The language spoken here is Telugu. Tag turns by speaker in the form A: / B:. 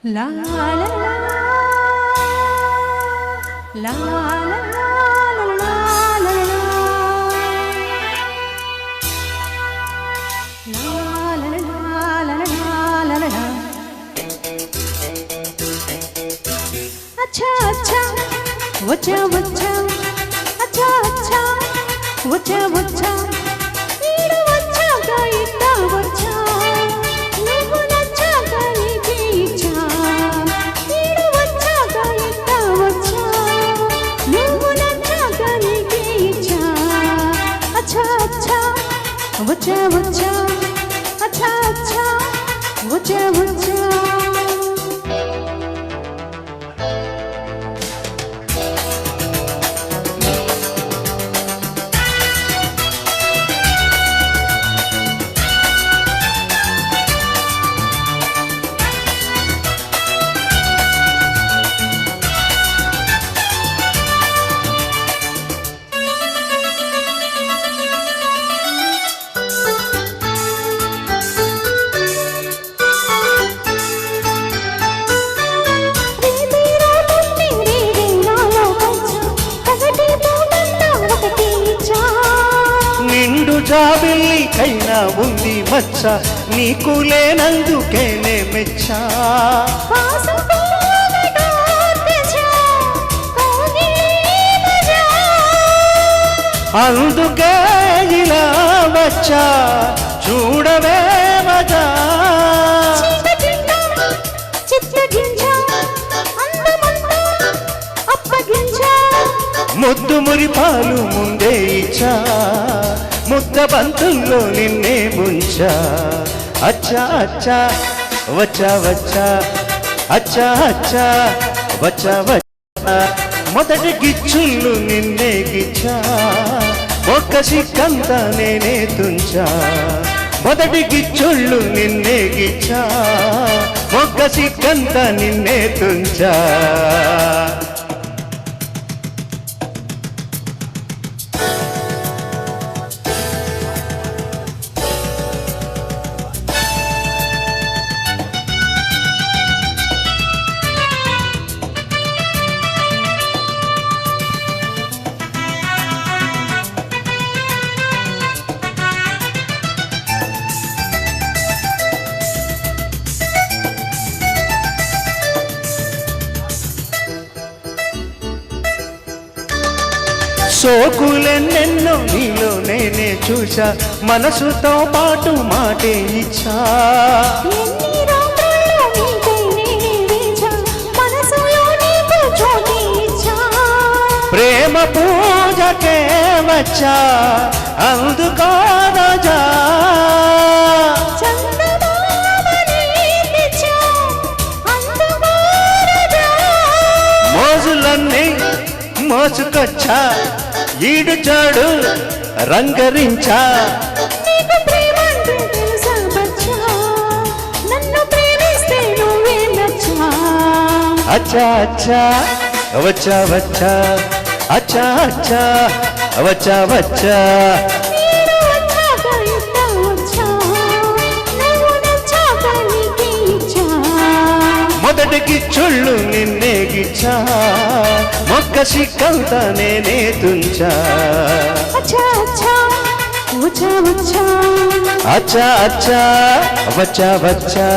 A: La la la la la अच्छा अच्छा वचा वचा अच्छा अच्छा वचा वचा ఈడ వచ్చాక ఇట్ట వచ్చా నువ్వు నచ్చాక నీకే ఇచ్చా ఈడ వచ్చాక ఇట్ట వచ్చా నువ్వు నచ్చాక నీకే ఇచ్చా अच्छा अच्छा वचा वचा अच्छा अच्छा वचा वचा
B: జాబిల్లికైనా ఉంది మచ్చ నీకు లేనందుకేనే మెచ్చా అందుకే ఇలా వచ్చా చూడవే మజా ముద్దు మురిపాలు ముందే ఇచ్చా ముద్ద బంతుల్లో నిన్నే ముంచా అచ్చా అచ్చా వచ్చా వచ్చా అచ్చా అచ్చా వచ్చా వచ్చా మొదటి గిచ్చుళ్ళు నిన్నే గిచ్చా ఒక్క సిక్కంత నేనే తుంచా మొదటి గిచ్చుళ్ళు నిన్నే గిచ్చా ఒక్క సిక్కంత నిన్నే తుంచా సోకులెన్నెన్నో నీలో నేనే చూసా మనసుతో పాటు మాటే ఇచ్చా ప్రేమ పూజకే వచ్చా అందుకో రోజా మోజులన్నీ మోసుకొచ్చా ఈడు చాడు రంగరించా అచ్చా అచ్చా వచ్చా వచ్చా అచ్చా అచ్చా వచ్చా వచ్చా మొదటి గిచ్చుళ్ళు నిన్నే గిచ్చా మొక్క సిక్కంత నేనే తుంచా
A: अच्छा अच्छा वचा वचा
B: అచ్చా అచ్చా వచ్చా వచ్చా